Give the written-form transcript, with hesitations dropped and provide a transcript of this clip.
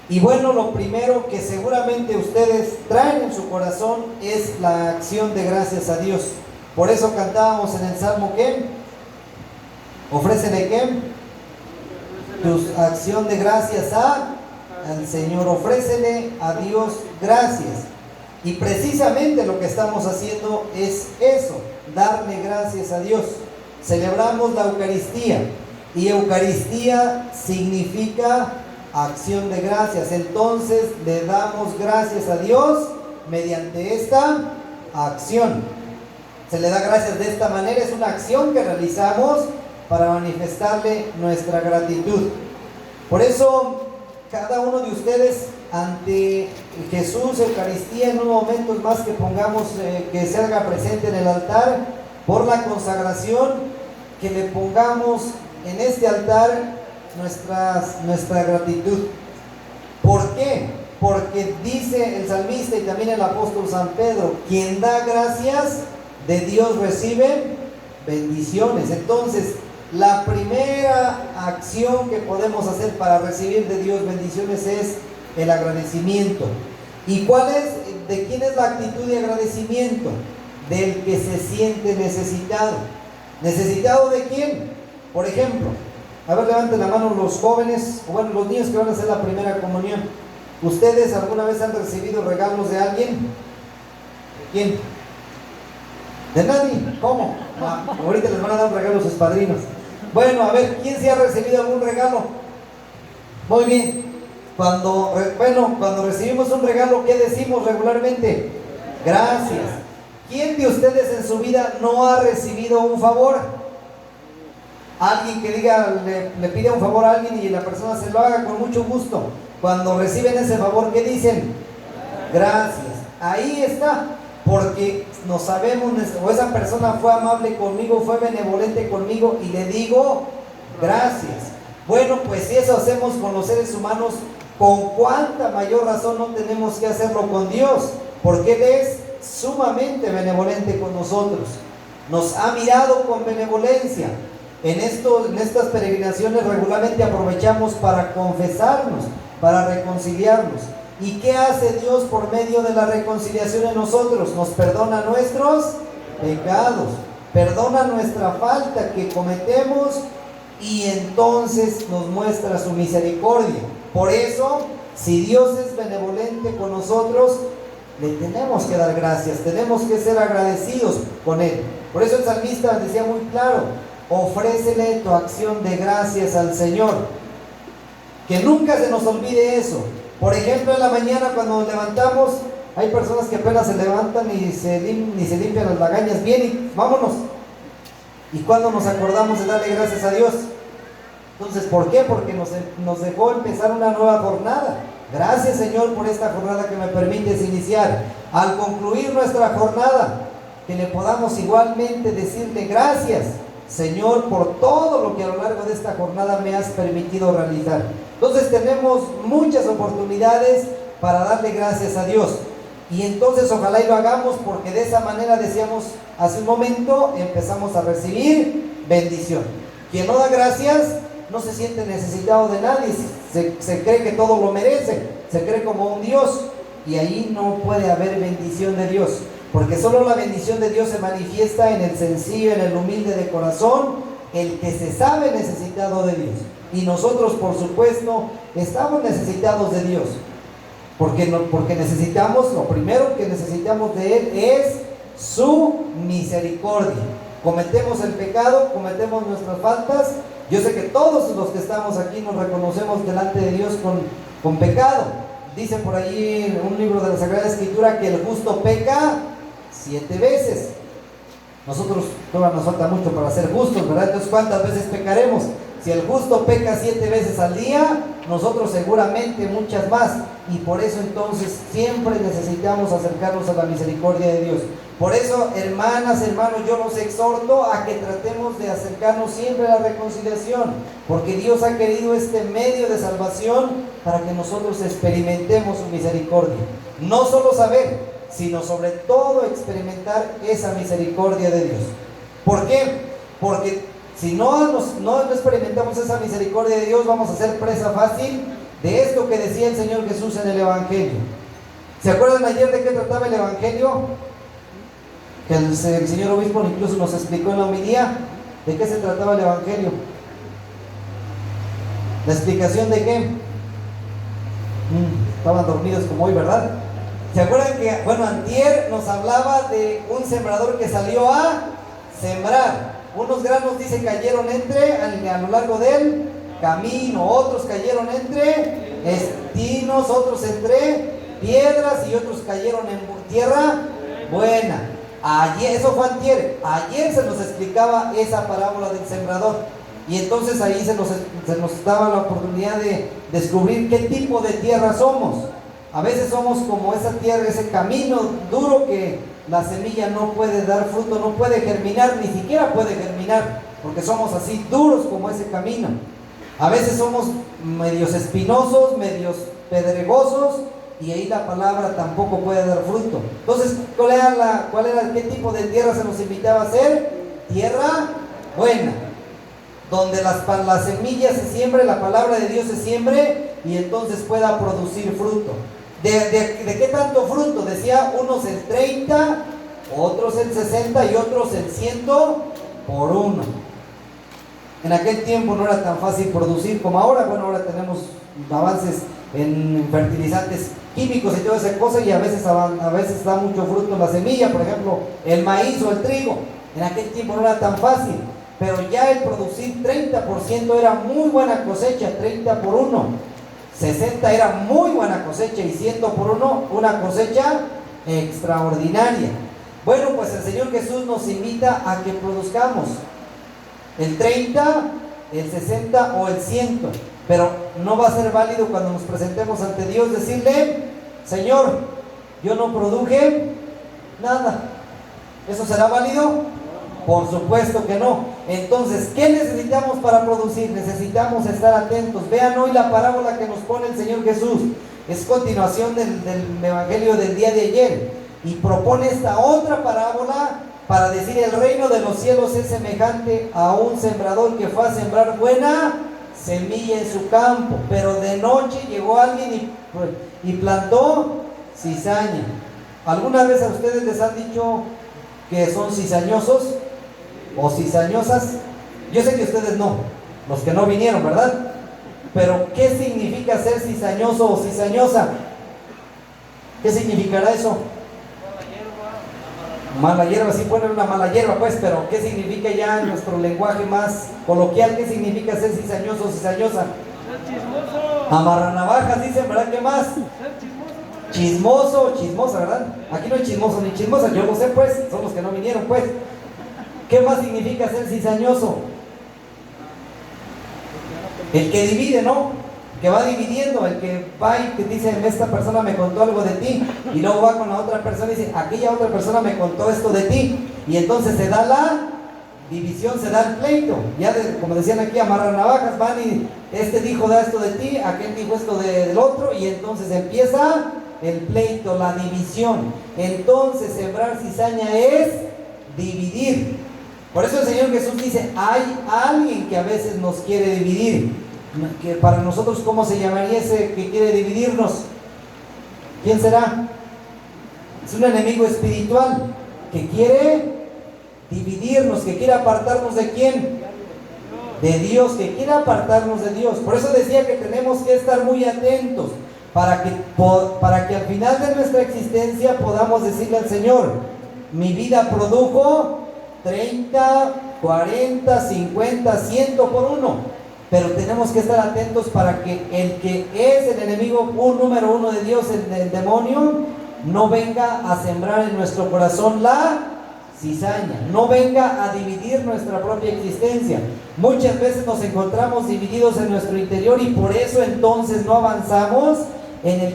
Y bueno, lo primero que seguramente ustedes traen en su corazón es la acción de gracias a Dios. Por eso cantábamos en el Salmo ¿qué? Ofrécele ¿qué? Tu acción de gracias al Señor. Ofrécele a Dios gracias. Y precisamente lo que estamos haciendo es eso, darle gracias a Dios. Celebramos la Eucaristía. Y Eucaristía significa acción de gracias. Entonces le damos gracias a Dios mediante esta acción. Se le da gracias de esta manera. Es una acción que realizamos para manifestarle nuestra gratitud. Por eso cada uno de ustedes ante Jesús, Eucaristía, en unos momentos más que pongamos que se haga presente en el altar por la consagración, que le pongamos en este altar nuestra gratitud. ¿Por qué? Porque dice el salmista y también el apóstol San Pedro: quien da gracias de Dios recibe bendiciones. Entonces, la primera acción que podemos hacer para recibir de Dios bendiciones es el agradecimiento. ¿Y cuál es? ¿De quién es la actitud de agradecimiento? Del que se siente necesitado. ¿Necesitado de quién? Por ejemplo, a ver, levanten la mano los jóvenes, o bueno, los niños que van a hacer la primera comunión. ¿Ustedes alguna vez han recibido regalos de alguien? ¿De quién? ¿De nadie? ¿Cómo? Ahorita les van a dar regalos sus padrinos. Bueno, a ver, ¿quién se ha recibido algún regalo? Muy bien. Cuando recibimos un regalo, ¿qué decimos regularmente? Gracias. ¿Quién de ustedes en su vida no ha recibido un favor? Alguien que diga, le pide un favor a alguien y la persona se lo haga con mucho gusto. Cuando reciben ese favor, ¿qué dicen? Gracias. Ahí está, porque no sabemos, o esa persona fue amable conmigo, fue benevolente conmigo y le digo gracias. Bueno, pues si eso hacemos con los seres humanos, con cuánta mayor razón no tenemos que hacerlo con Dios, porque Él es sumamente benevolente con nosotros. Nos ha mirado con benevolencia. En estas peregrinaciones regularmente aprovechamos para confesarnos, para reconciliarnos. ¿Y qué hace Dios por medio de la reconciliación en nosotros? Nos perdona nuestros pecados, perdona nuestra falta que cometemos y entonces nos muestra su misericordia. Por eso, si Dios es benevolente con nosotros, le tenemos que dar gracias, tenemos que ser agradecidos con Él. Por eso el salmista decía muy claro: ofrécele tu acción de gracias al Señor. Que nunca se nos olvide eso. Por ejemplo, en la mañana cuando nos levantamos, hay personas que apenas se levantan y se limpian las lagañas bien y vámonos. ¿Y cuándo nos acordamos de darle gracias a Dios? Entonces, ¿por qué? Porque nos dejó empezar una nueva jornada. Gracias, Señor, por esta jornada que me permites iniciar. Al concluir nuestra jornada, que le podamos igualmente decirle gracias, Señor, por todo lo que a lo largo de esta jornada me has permitido realizar. Entonces tenemos muchas oportunidades para darle gracias a Dios. Y entonces ojalá y lo hagamos, porque de esa manera, decíamos hace un momento, empezamos a recibir bendición. Quien no da gracias no se siente necesitado de nadie, se cree que todo lo merece, se cree como un Dios, y ahí no puede haber bendición de Dios. Porque solo la bendición de Dios se manifiesta en el sencillo, en el humilde de corazón, el que se sabe necesitado de Dios. Y nosotros, por supuesto, estamos necesitados de Dios. Porque necesitamos, lo primero que necesitamos de Él es su misericordia. Cometemos el pecado, cometemos nuestras faltas. Yo sé que todos los que estamos aquí nos reconocemos delante de Dios con pecado. Dice por allí en un libro de la Sagrada Escritura que el justo peca 7 veces. Nosotros todavía nos falta mucho para ser justos, ¿verdad? Entonces, ¿cuántas veces pecaremos? Si el justo peca 7 veces al día, nosotros seguramente muchas más. Y por eso entonces siempre necesitamos acercarnos a la misericordia de Dios. Por eso, hermanas, hermanos, yo los exhorto a que tratemos de acercarnos siempre a la reconciliación, porque Dios ha querido este medio de salvación para que nosotros experimentemos su misericordia. No solo saber, sino sobre todo experimentar esa misericordia de Dios. ¿Por qué? Porque si no experimentamos esa misericordia de Dios, vamos a ser presa fácil de esto que decía el Señor Jesús en el Evangelio. ¿Se acuerdan ayer de qué trataba el Evangelio? Que el señor obispo incluso nos explicó en la homilía. ¿De qué se trataba el Evangelio? ¿La explicación de qué? Estaban dormidos como hoy, ¿verdad? ¿Se acuerdan que, bueno, antier nos hablaba de un sembrador que salió a sembrar? Unos granos, dice, cayeron a lo largo del camino, otros cayeron entre espinos, otros entre piedras y otros cayeron en tierra buena. Ayer, eso fue antier. Ayer se nos explicaba esa parábola del sembrador. Y entonces ahí se nos daba la oportunidad de descubrir qué tipo de tierra somos. A veces somos como esa tierra, ese camino duro que la semilla no puede dar fruto, no puede germinar, ni siquiera puede germinar, porque somos así duros como ese camino. A veces somos medios espinosos, medios pedregosos, y ahí la palabra tampoco puede dar fruto. Entonces, ¿qué tipo de tierra se nos invitaba a hacer? Tierra buena, donde la semilla se siembre, la palabra de Dios se siembre, y entonces pueda producir fruto. ¿De qué tanto fruto? Decía, unos el 30, otros el 60 y otros el 100 por uno. En aquel tiempo no era tan fácil producir como ahora. Bueno, ahora tenemos avances en fertilizantes químicos y toda esa cosa, y a veces da mucho fruto la semilla, por ejemplo, el maíz o el trigo. En aquel tiempo no era tan fácil, pero ya el producir 30% era muy buena cosecha, 30 por 1. 60 era muy buena cosecha y 100 por 1, una cosecha extraordinaria. Bueno, pues el Señor Jesús nos invita a que produzcamos el 30, el 60 o el 100, pero no va a ser válido cuando nos presentemos ante Dios decirle: Señor, yo no produje nada. ¿Eso será válido? Por supuesto que no. Entonces, ¿qué necesitamos para producir? Necesitamos estar atentos. Vean hoy la parábola que nos pone el Señor Jesús. Es continuación del Evangelio del día de ayer, y propone esta otra parábola para decir: el reino de los cielos es semejante a un sembrador que fue a sembrar buena semilla en su campo, pero de noche llegó alguien y plantó cizaña. ¿Alguna vez a ustedes les han dicho que son cizañosos o cizañosas? Yo sé que ustedes no, los que no vinieron, ¿verdad? Pero ¿qué significa ser cizañoso o cizañosa? ¿Qué significará eso? Mala hierba, sí, ponen una mala hierba, pues, pero ¿qué significa ya en nuestro lenguaje más coloquial? ¿Qué significa ser cizañoso o cizañosa? Amarranavajas, dicen, ¿verdad? ¿Qué más? Chismoso, chismosa, ¿verdad? Aquí no hay chismoso ni chismosa, yo lo sé, pues, son los que no vinieron, pues. ¿Qué más significa ser cizañoso? El que divide, ¿no? Que va dividiendo, el que va y te dice: esta persona me contó algo de ti, y luego va con la otra persona y dice: aquella otra persona me contó esto de ti, y entonces se da la división, se da el pleito. Ya como decían aquí, amarran navajas, van y este dijo da esto de ti, aquel dijo esto del otro, y entonces empieza el pleito, la división. Entonces sembrar cizaña es dividir. Por eso el Señor Jesús dice: hay alguien que a veces nos quiere dividir. Que para nosotros, ¿cómo se llamaría ese que quiere dividirnos? ¿Quién será? Es un enemigo espiritual que quiere dividirnos, que quiere apartarnos ¿de quién? De Dios, que quiere apartarnos de Dios. Por eso decía que tenemos que estar muy atentos para que al final de nuestra existencia podamos decirle al Señor: mi vida produjo 30, 40, 50, 100 por 1. Pero tenemos que estar atentos para que el que es el enemigo número 1 de Dios, el demonio, no venga a sembrar en nuestro corazón la cizaña, no venga a dividir nuestra propia existencia. Muchas veces nos encontramos divididos en nuestro interior, y por eso entonces no avanzamos en el